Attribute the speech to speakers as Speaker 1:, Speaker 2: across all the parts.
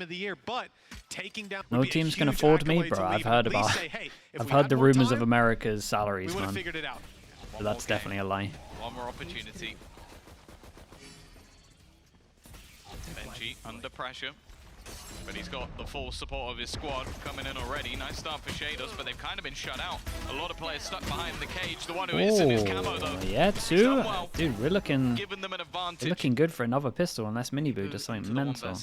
Speaker 1: of the year, but taking down
Speaker 2: No teams can afford me, bro. I've heard the rumors of America's salaries, man. So that's definitely a lie.
Speaker 3: One more opportunity. Benji under pressure, but he's got the full support of his squad coming in already. Nice start for Shados, but they've kind of been shut out. A lot of players stuck behind the cage. The one who isn't is Camo, though.
Speaker 2: Yeah, too. Well, dude, we're looking good for another pistol, unless Miniboo does something mental.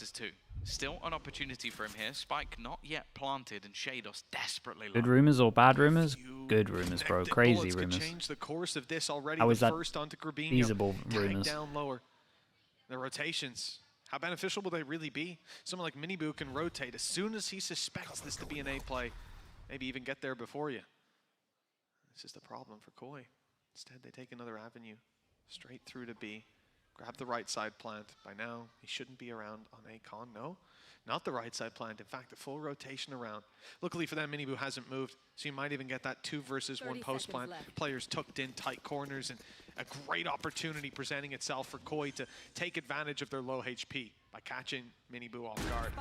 Speaker 3: Still an opportunity for him here. Spike not yet planted, and Shados desperately.
Speaker 2: Good rumors or bad rumors? Good rumors, bro. Crazy rumors. How is that feasible rumors?
Speaker 1: The rotations. How beneficial will they really be? Someone like Miniboo can rotate as soon as he suspects this to be an A play. Maybe even get there before you. This is the problem for Koi. Instead, they take another avenue straight through to B. Grab the right side plant. By now, he shouldn't be around on A-Con. No, not the right side plant. In fact, the full rotation around. Luckily for them, Miniboo hasn't moved, so you might even get that 2 versus 1 post plant. Players tucked in tight corners, and a great opportunity presenting itself for Koi to take advantage of their low HP by catching Miniboo off guard.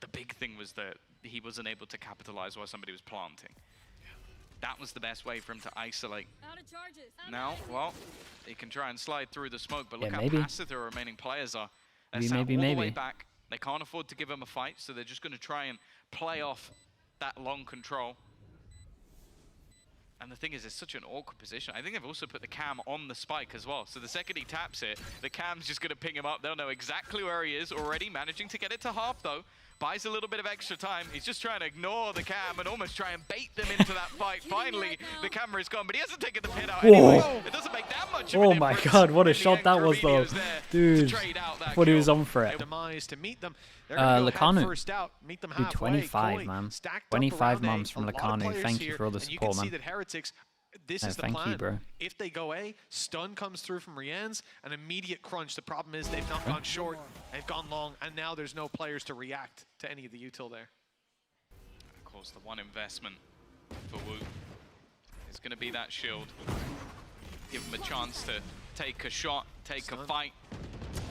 Speaker 3: The big thing was that he wasn't able to capitalize while somebody was planting. That was the best way for him to isolate. Now, well, he can try and slide through the smoke, but look how passive the remaining players are. They're sat all the way back. They can't afford to give him a fight, so they're just going to try and play off that long control. And the thing is, it's such an awkward position. I think they've also put the cam on the spike as well. So the second he taps it, the cam's just going to ping him up. They'll know exactly where he is already, managing to get it to half, though. Buys a little bit of extra time. He's just trying to ignore the cam and almost try and bait them into that fight. Finally, the camera is gone, but he hasn't taken the pit out anyway. It doesn't make that much of a difference.
Speaker 2: Oh my god, what a shot that was, though. Dude, I thought he was on for it. Lacanu. Dude, 25, man. 25 mums from Lacanu. Thank you for all the support, man.
Speaker 1: This is the plan. Bro. If they go A, stun comes through from Rian's, an immediate crunch. The problem is they've not gone short, they've gone long, and now there's no players to react to any of the util there.
Speaker 3: Of course, the one investment for Wu is going to be that shield. Give him a chance to take a shot, take a fight,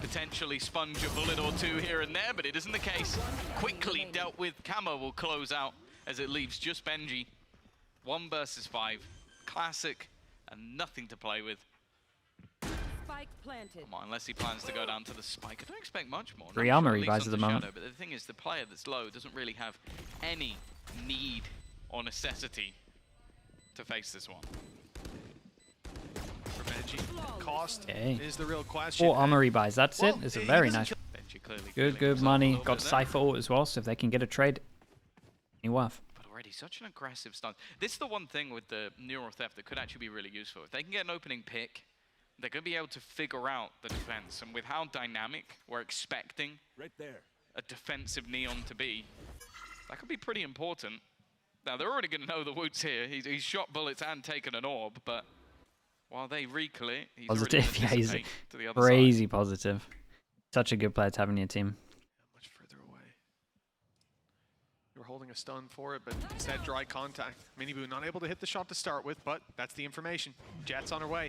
Speaker 3: potentially sponge a bullet or two here and there, but it isn't the case. Quickly dealt with. Camo will close out as it leaves just Benji. 1 versus 5. Classic and nothing to play with.
Speaker 4: Spike planted.
Speaker 3: Come on, unless he plans to go down to the spike. I don't expect much more.
Speaker 2: 3 armor revives at the moment.
Speaker 3: But the thing is, the player that's low doesn't really have any need or necessity to face this one.
Speaker 1: For Benji, cost is the real question.
Speaker 2: 4 armor rebuys, that's it. It's a very nice. Good money. Got Cypher ult as well, so if they can get a trade, any worth.
Speaker 3: Such an aggressive stance. This is the one thing with the neural theft that could actually be really useful. If they can get an opening pick, they're going to be able to figure out the defense. And with how dynamic we're expecting a defensive Neon to be, that could be pretty important. Now, they're already going to know the Woot's here. He's shot bullets and taken an orb, but while they recall it, he's
Speaker 2: positive. Yeah, he's crazy positive. Such a good player to have in your team.
Speaker 1: We're holding a stun for it, but instead dry contact. Miniboo not able to hit the shot to start with, but that's the information. Jet's on her way.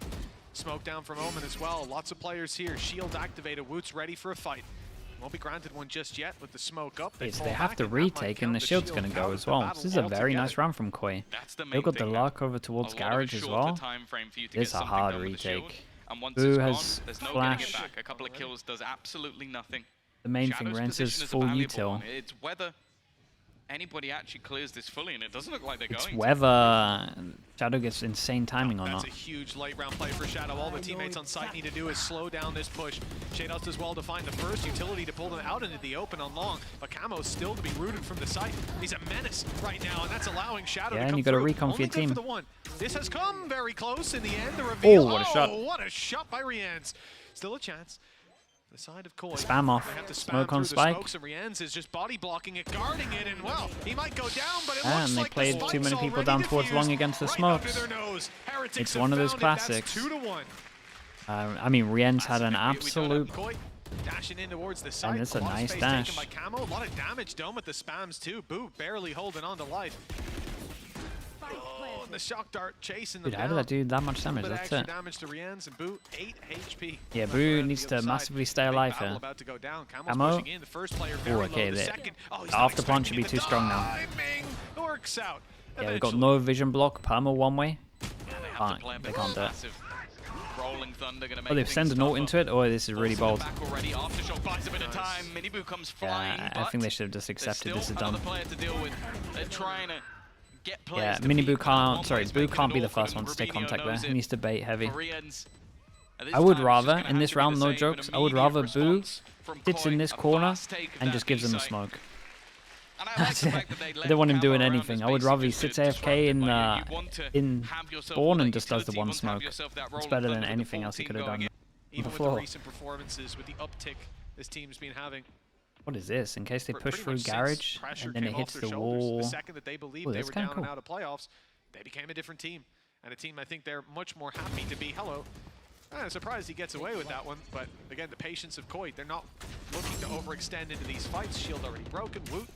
Speaker 1: Smoke down from Omen as well. Lots of players here. Shield activated. Woot's ready for a fight. Won't be granted one just yet with the smoke up.
Speaker 2: They have to retake, and the shield's going to go as well. This is a very nice run from Koi. They've got the lock over towards Garage as well. It's a hard retake. Boo has flash.
Speaker 3: A couple of kills does absolutely nothing.
Speaker 2: The main thing, Ren's full util.
Speaker 3: It's whether anybody actually clears this fully, and it doesn't look like they're going to.
Speaker 2: It's whether Shadow gets insane timing or not.
Speaker 1: That's a huge late round play for Shadow. All the teammates on site need to do is slow down this push. Shadows does well to find the first utility to pull them out into the open on long, but Camo's still to be rooted from the site. He's a menace right now, and that's allowing Shadow to come
Speaker 2: and you got a recon for your
Speaker 1: team.
Speaker 2: team.
Speaker 1: For the one. This has come very close in the end. The reveal.
Speaker 2: Oh, what a shot.
Speaker 1: What a shot by Rian's. Still a chance. The side of Koi.
Speaker 2: Spam off. Smoke on spike.
Speaker 1: Rian's is just body blocking it, guarding it, and well, he might go down, but it
Speaker 2: and
Speaker 1: looks
Speaker 2: they
Speaker 1: like
Speaker 2: played too many people down towards long against the smokes. It's one of those classics. I mean, Rian's had an absolute.
Speaker 1: Dashing in towards the side.
Speaker 2: And it's a nice dash.
Speaker 1: By Camo. A lot of damage done with the spams too. Boo barely holding on to life. Oh, the shock dart chasing
Speaker 2: Dude,
Speaker 1: them
Speaker 2: how did that do that much damage? That's it.
Speaker 1: damage to Rian's and Boo, 8 HP.
Speaker 2: Yeah, Boo needs to massively stay alive here.
Speaker 1: About to go down.
Speaker 2: Ammo.
Speaker 1: In. The first player
Speaker 2: Oh, okay. The after punch should be too strong now.
Speaker 1: Works out.
Speaker 2: Yeah, we've got no vision block. Perma one way.
Speaker 3: Yeah,
Speaker 2: They can't do it.
Speaker 3: Rolling Thunder gonna make
Speaker 2: Oh, they've sent a note into it. Oh, this is really bold. Yeah, I think they should have just accepted this is done. Yeah, Mini Boo can't. Sorry, Boo can't be the first one to take contact there. He needs to bait heavy. I would rather, in this round, no jokes, I would rather Boo sits in this corner and just gives them a smoke. That's it. I don't want him doing anything. I would rather he sits AFK in spawn and just does the one smoke. It's better than anything else he could have done before.
Speaker 1: Recent performances with the uptick this team's been having.
Speaker 2: What is this? In case they push through garage and then it hits the wall.
Speaker 1: The second that they believed they were down and out of playoffs, they became a different team. And a team I think they're much more happy to be. Hello. I'm surprised he gets away with that one, but again, the patience of Koi. They're not looking to overextend into these fights. Shield already broken. Woot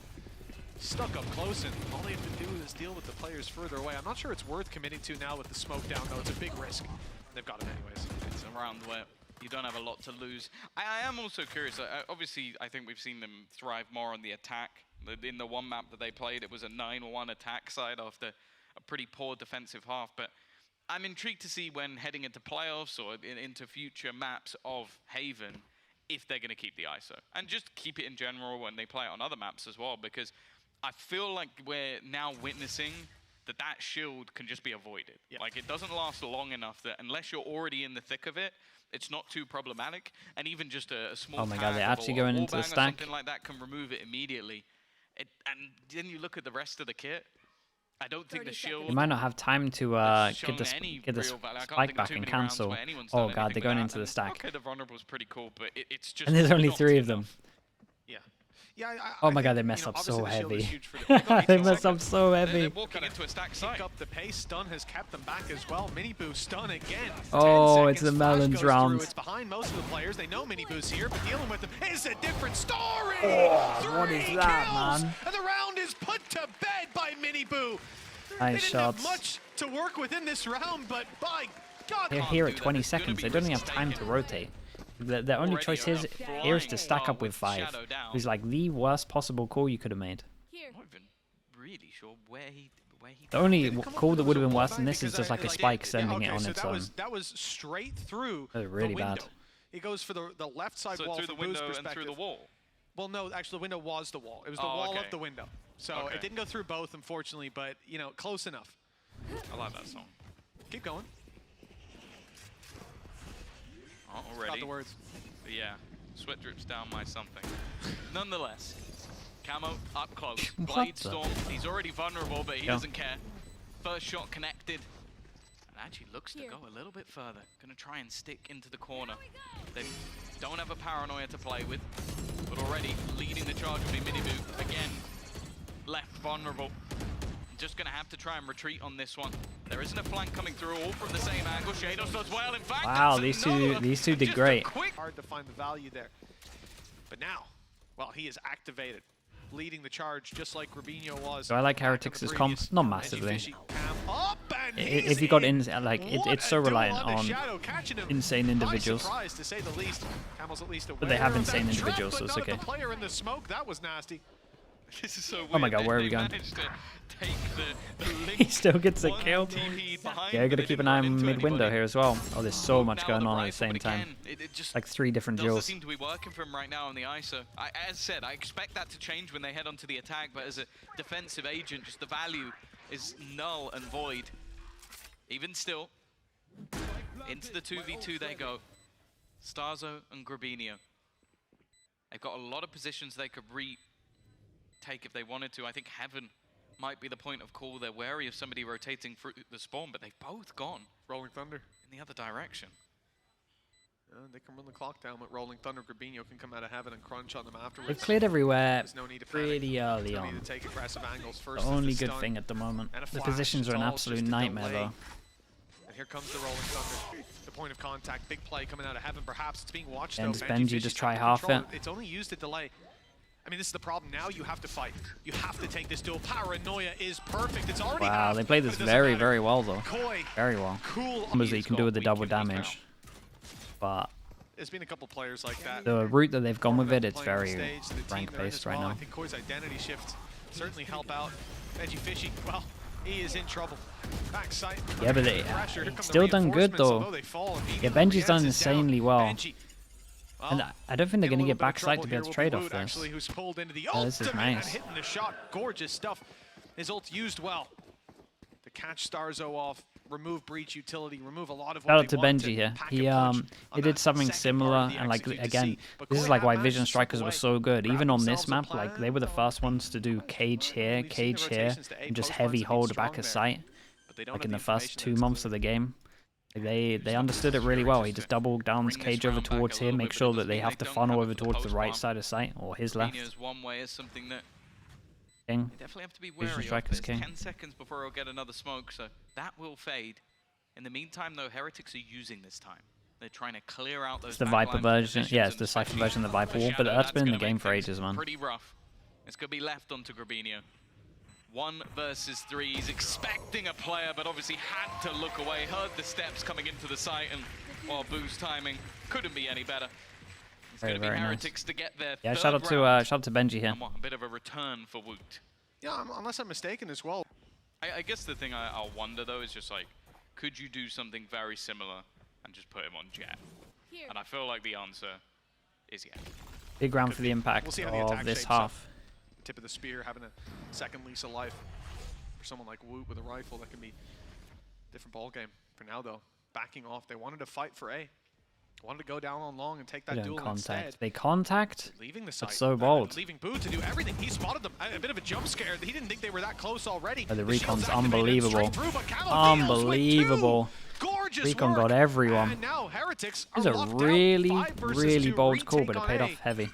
Speaker 1: stuck up close, and all they have to do is deal with the players further away. I'm not sure it's worth committing to now with the smoke down, though. It's a big risk. They've got it anyways.
Speaker 3: It's a round where you don't have a lot to lose. I am also curious. Obviously, I think we've seen them thrive more on the attack. In the one map that they played, it was a 9-1 attack side after a pretty poor defensive half. But I'm intrigued to see when heading into playoffs or into future maps of Haven, if they're going to keep the ISO. And just keep it in general when they play it on other maps as well, because I feel like we're now witnessing that shield can just be avoided. Yep. Like, it doesn't last long enough that unless you're already in the thick of it, it's not too problematic. And even just a small
Speaker 2: oh my god, they're actually going into the stack.
Speaker 3: Something like that can remove it immediately. And then you look at the rest of the kit. I don't think the shield...
Speaker 2: They might not have time to get the spike back and cancel. Oh god, they're going into the stack.
Speaker 3: Okay, the vulnerable is pretty cool, but it's just...
Speaker 2: And there's only 3 of them.
Speaker 1: Yeah. Yeah,
Speaker 2: oh my god, they mess up so heavy. They mess up so heavy.
Speaker 3: They're walking into a stack site.
Speaker 1: Pick up the pace. Stun has kept them back as well. Mini Boo stun again.
Speaker 2: Oh, it's the melons round.
Speaker 1: It's behind most of the players. They know Mini Boo's here, but dealing with them is a different story.
Speaker 2: Oh, what is that, man?
Speaker 1: And the round is put to bed by Mini Boo.
Speaker 2: Nice shots.
Speaker 1: Have much to work with in this round, but by God,
Speaker 2: they're here at 20 seconds. They don't even have time to rotate. The only choice here is to stack up with 5. It's like the worst possible call you could have made.
Speaker 3: I'm not even really sure where he
Speaker 2: the only call that would have been worse than this is just like a spike sending it on its own.
Speaker 1: That was straight through
Speaker 2: really bad.
Speaker 1: It goes for the left side wall
Speaker 3: through the window and through the wall.
Speaker 1: Well, no, actually the window was the wall. It was the wall of the window. So it didn't go through both, unfortunately, but you know, close enough.
Speaker 3: I like that song.
Speaker 1: Keep going.
Speaker 3: Already.
Speaker 1: Got the words.
Speaker 3: But yeah, sweat drips down my something. Nonetheless, Camo up close. Blade Storm. He's already vulnerable, but he doesn't care. First shot connected. And actually looks to go a little bit further. Gonna try and stick into the corner. They don't have a paranoia to play with, but already leading the charge will be Mini Boo. Again, left vulnerable. Just gonna have to try and retreat on this one. There isn't a flank coming through, all from the same angle. Shadows does well, in fact.
Speaker 2: Wow, these two did great.
Speaker 1: Hard to find the value there. But now, well, he is activated, leading the charge just like Rubinho was.
Speaker 2: Do I like Heretics' comp? Not massively. If you got in, like, it's so reliant on insane individuals.
Speaker 1: To say the least.
Speaker 2: But they have insane individuals, so it's okay.
Speaker 1: Player in the smoke, that was nasty.
Speaker 3: This is so weird.
Speaker 2: Oh my god, where are we going? He still gets a kill. Yeah, I gotta keep an eye on mid-window here as well. Oh, there's so much going on at the same time. Like 3 different drills.
Speaker 3: Doesn't seem to be working for him right now on the ISO. As said, I expect that to change when they head onto the attack, but as a defensive agent, just the value is null and void. Even still, into the 2v2 they go. Starzo and Grabinho. They've got a lot of positions they could take if they wanted to. I think Heaven might be the point of call. They're wary of somebody rotating through the spawn, but they've both gone.
Speaker 1: Rolling Thunder.
Speaker 3: In the other direction.
Speaker 1: They can run the clock down with Rolling Thunder. Grabinho can come out of Heaven and crunch on them afterwards.
Speaker 2: They've cleared everywhere
Speaker 1: no need to
Speaker 2: pretty early on.
Speaker 1: To take aggressive angles first.
Speaker 2: The only good thing at the moment. The positions are an absolute nightmare though.
Speaker 1: And here comes the Rolling Thunder. The point of contact. Big play coming out of Heaven. Perhaps it's being watched.
Speaker 2: And does Benji just try half it?
Speaker 1: It's only used to delay. I mean, this is the problem. Now you have to fight. You have to take this duel. Paranoia is perfect. It's already
Speaker 2: Wow,
Speaker 1: half,
Speaker 2: they played this very, very well, though.
Speaker 1: Koi,
Speaker 2: Very well.
Speaker 1: cool.
Speaker 2: Numbers that you can do with the double damage. But
Speaker 1: there's been a couple players like that.
Speaker 2: the route that they've gone with it, it's
Speaker 1: Playing on
Speaker 2: very
Speaker 1: stage, the team
Speaker 2: rank-based
Speaker 1: they're in
Speaker 2: right
Speaker 1: as well.
Speaker 2: now.
Speaker 1: I think Koi's identity shift certainly help out. Veggie Fishy, well, he is in trouble. Backside.
Speaker 2: Yeah, but he's still done good, though. Yeah, Benji's done insanely well. And I don't think they're going to get backside to be able to trade off this. Oh, this is nice.
Speaker 1: Hitting the shot, gorgeous stuff. His ult used well to catch Starzo off, remove breach utility, remove a lot of.
Speaker 2: Shout out to Benji here. He did something similar, and like again, this is like why Vision Strikers were so good. Even on this map, like they were the first ones to do cage here, and just heavy hold back of sight. Like in the first 2 months of the game. They understood it really well. He just double downs cage over towards here, make sure that they have to funnel over towards the right side of sight, or his left. King.
Speaker 3: Definitely have to be wary of. There's 10 seconds before he'll get another smoke, so that will fade. In the meantime, though, Heretics are using this time. They're trying to clear out those.
Speaker 2: It's the Viper version. Yeah, it's the Cypher version of the Viper wall, but that's been in the game for ages, man.
Speaker 3: Pretty rough. It's going to be left onto Grabinho. 1 versus 3. He's expecting a player, but obviously had to look away. Heard the steps coming into the site, and while Boo's timing couldn't be any better. It's going to be Heretics to get there.
Speaker 2: Yeah, shout out to Benji here.
Speaker 3: A bit of a return for Woot.
Speaker 1: Yeah, unless I'm mistaken as well.
Speaker 3: I guess the thing I'll wonder though is just like, could you do something very similar and just put him on Jet? And I feel like the answer is yeah.
Speaker 2: Big round for the impact of this half.
Speaker 1: Tip of the spear, having a second lease of life for someone like Woot with a rifle, that can be a different ball game. For now though, backing off. They wanted to fight for A. Wanted to go down on long and take that duel instead.
Speaker 2: They contact.
Speaker 1: Leaving the site.
Speaker 2: That's so bold.
Speaker 1: Leaving Boo to do everything. He spotted them. A bit of a jump scare. He didn't think they were that close already.
Speaker 2: The recon's unbelievable. Unbelievable. Recon got everyone.
Speaker 1: And now Heretics
Speaker 2: This is a really bold call, but it paid off heavy.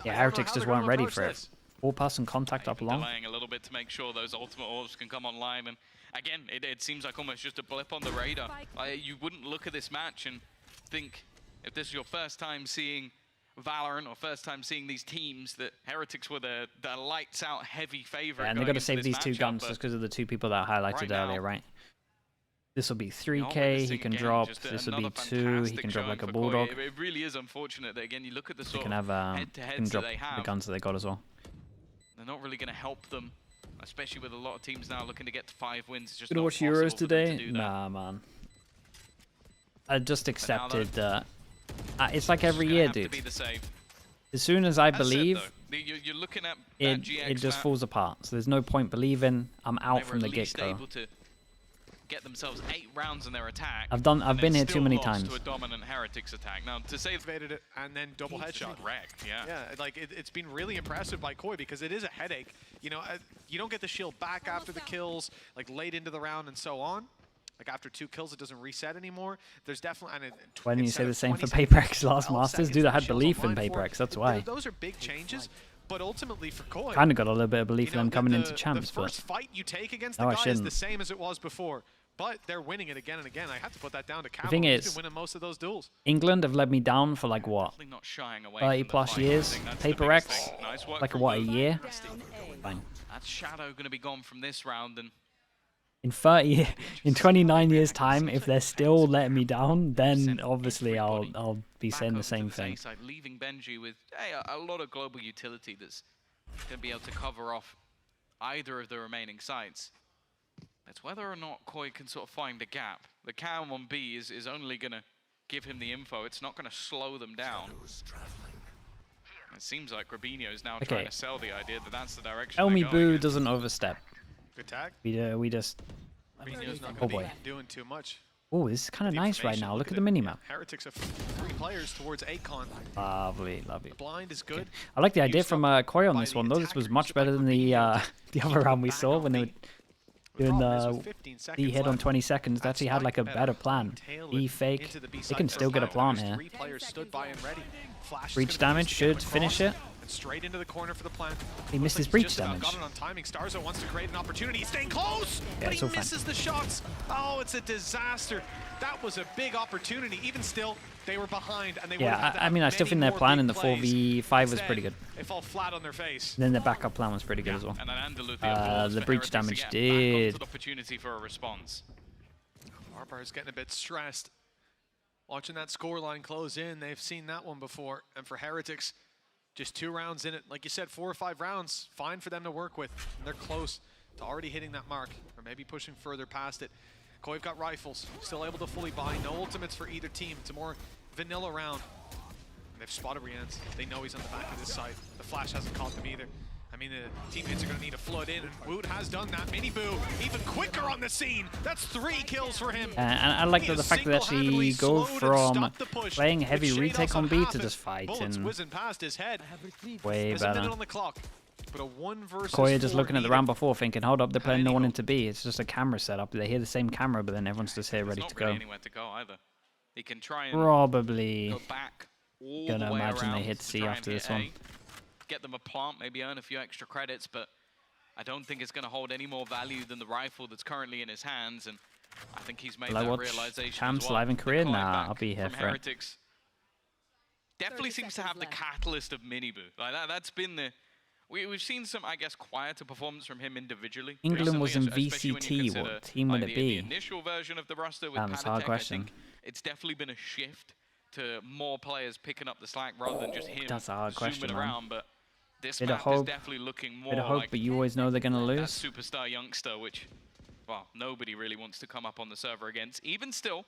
Speaker 2: Yeah, Heretics just weren't ready for it. All-person contact up long.
Speaker 3: Delaying a little bit to make sure those ultimate orbs can come online, and again, it seems like almost just a blip on the radar. You wouldn't look at this match and think, if this is your first time seeing Valorant or first time seeing these teams, that Heretics were the lights-out heavy favorite.
Speaker 2: Yeah, and they've got to save these 2 guns just because of the 2 people that I highlighted earlier, right? This will be 3k, he can drop, this will be 2, he can drop like a bulldog.
Speaker 3: It really is unfortunate that, again, you look at the sort
Speaker 2: of head-to-heads that they have. The guns that they got as well.
Speaker 3: They're not really going to help them, especially with a lot of teams now looking to get to 5 wins. It's just
Speaker 2: gonna
Speaker 3: not
Speaker 2: watch Euros
Speaker 3: possible
Speaker 2: today?
Speaker 3: to do that.
Speaker 2: Nah, man. I just accepted that. It's like every year, dude. As soon as I believe,
Speaker 3: you're looking at
Speaker 2: it just falls apart. So there's no point believing. I'm out from the get-go.
Speaker 3: Get themselves 8 rounds in their attack.
Speaker 2: I've been here too many times.
Speaker 3: To a dominant Heretics attack. Now to say
Speaker 1: evaded it and then double headshot.
Speaker 3: Correct. Yeah.
Speaker 1: Yeah, like it's been really impressive by Koi because it is a headache. You know, you don't get the shield back after the kills, like late into the round and so on. Like after 2 kills, it doesn't reset anymore. There's definitely.
Speaker 2: Why didn't you say the same for PaperX last Masters? Dude, I had belief in PaperX. That's why.
Speaker 1: Those are big changes. But ultimately for Koi,
Speaker 2: kind of got a little bit of belief in them coming into champs.
Speaker 1: The first fight you take against the guy is the same as it was before. But they're winning it again and again. I have to put that down to Camo.
Speaker 2: The thing is,
Speaker 1: he's been winning most of those duels.
Speaker 2: England have led me down for like what? 30 plus years. PaperX, like what, a year? Fine.
Speaker 3: That's Shadow going to be gone from this round, and
Speaker 2: in 29 years time, if they're still letting me down, then obviously I'll be saying the same thing.
Speaker 3: Leaving Benji with a lot of global utility that's going to be able to cover off either of the remaining sites. It's whether or not Koi can sort of find a gap. The cam on B is only going to give him the info. It's not going to slow them down. It seems like Grabinho is now trying to sell the idea that that's the direction.
Speaker 2: Elmi Boo doesn't overstep.
Speaker 1: Good tag.
Speaker 2: We just.
Speaker 1: Oh boy. Doing too much.
Speaker 2: Oh, this is kind of nice right now. Look at the minimap.
Speaker 1: Heretics have 3 players towards Akon.
Speaker 2: Lovely.
Speaker 1: The blind is good.
Speaker 2: I like the idea from Koi on this one though. This was much better than the other round we saw when they were doing the hit on 20 seconds. They actually had like a better plan. E fake. They can still get a plant here. Breach damage should finish it.
Speaker 1: And straight into the corner for the plant.
Speaker 2: He missed his
Speaker 1: Looks like
Speaker 2: breach
Speaker 1: he's just about
Speaker 2: damage.
Speaker 1: got it on timing. Starzo wants to create an opportunity. He's staying close,
Speaker 2: Yeah,
Speaker 1: but he
Speaker 2: so fine.
Speaker 1: misses the shots. Oh, it's a disaster. That was a big opportunity. Even still, they were behind, and they would have had to
Speaker 2: I mean, I
Speaker 1: have
Speaker 2: still
Speaker 1: many
Speaker 2: think their
Speaker 1: more
Speaker 2: plan
Speaker 1: big
Speaker 2: in the
Speaker 1: plays.
Speaker 2: 4v5 was
Speaker 1: Instead,
Speaker 2: pretty good.
Speaker 1: They fall flat on their face.
Speaker 2: Then their backup plan was pretty good as well.
Speaker 3: And an Andalou, of course,
Speaker 2: The
Speaker 3: for
Speaker 2: breach
Speaker 3: Heretics
Speaker 2: damage
Speaker 3: to get
Speaker 2: did.
Speaker 3: back onto the opportunity for a response.
Speaker 1: Barbar's getting a bit stressed. Watching that scoreline close in, they've seen that one before. And for Heretics, just 2 rounds in it. Like you said, 4 or 5 rounds, fine for them to work with. And they're close to already hitting that mark, or maybe pushing further past it. Koi've got rifles, still able to fully buy. No ultimates for either team. It's a more vanilla round. And they've spotted Rienz. They know he's on the back of this site. The flash hasn't caught them either. I mean, the teammates are going to need to flood in, and Woot has done that. Miniboo, even quicker on the scene. That's 3 kills for him.
Speaker 2: And I like the fact that they actually go from playing heavy retake on B to just fighting.
Speaker 1: Past his head.
Speaker 2: Way
Speaker 1: There's a minute
Speaker 2: better.
Speaker 1: on the clock. But a 1 versus
Speaker 2: Koya just
Speaker 1: 4
Speaker 2: looking at the
Speaker 1: needed.
Speaker 2: round before thinking, hold up, they're playing no one
Speaker 1: Go.
Speaker 2: into B. It's just a camera setup. They hear the same camera, but then everyone's just here ready
Speaker 3: There's
Speaker 2: to
Speaker 3: not really
Speaker 2: go.
Speaker 3: anywhere to go either. He can try and
Speaker 2: Probably
Speaker 3: go back all
Speaker 2: gonna
Speaker 3: the way
Speaker 2: imagine they
Speaker 3: around
Speaker 2: hit
Speaker 3: to
Speaker 2: C
Speaker 3: try and
Speaker 2: after
Speaker 3: hit
Speaker 2: this one.
Speaker 3: A. Get them a plant, maybe earn a few extra credits, but I don't think it's going to hold any more value than the rifle that's currently in his hands, and I think he's made
Speaker 2: Will I
Speaker 3: that
Speaker 2: watch
Speaker 3: realization
Speaker 2: Champs
Speaker 3: as well.
Speaker 2: live in Korea?
Speaker 3: The
Speaker 2: Nah,
Speaker 3: callback
Speaker 2: I'll be here
Speaker 3: from
Speaker 2: for it.
Speaker 3: Heretics definitely
Speaker 4: 30
Speaker 3: seems to have the
Speaker 4: seconds left.
Speaker 3: catalyst of Miniboo. Like that's been the... We've seen some, I guess, quieter performance from him individually.
Speaker 2: England was in
Speaker 3: recently, especially when you
Speaker 2: VCT.
Speaker 3: consider,
Speaker 2: What team would
Speaker 3: like,
Speaker 2: it
Speaker 3: the
Speaker 2: be?
Speaker 3: initial version of the roster with
Speaker 2: It's a hard
Speaker 3: Panatech, I
Speaker 2: question.
Speaker 3: think it's definitely been a shift to more players picking up the slack rather than just him
Speaker 2: That's a hard
Speaker 3: zooming
Speaker 2: question, man.
Speaker 3: around. But this
Speaker 2: Bit of
Speaker 3: map is
Speaker 2: hope.
Speaker 3: definitely looking more
Speaker 2: Bit of hope,
Speaker 3: like
Speaker 2: but you always know they're gonna
Speaker 3: that
Speaker 2: lose.
Speaker 3: superstar youngster, which, well, nobody really wants to come up on the server against. Even still,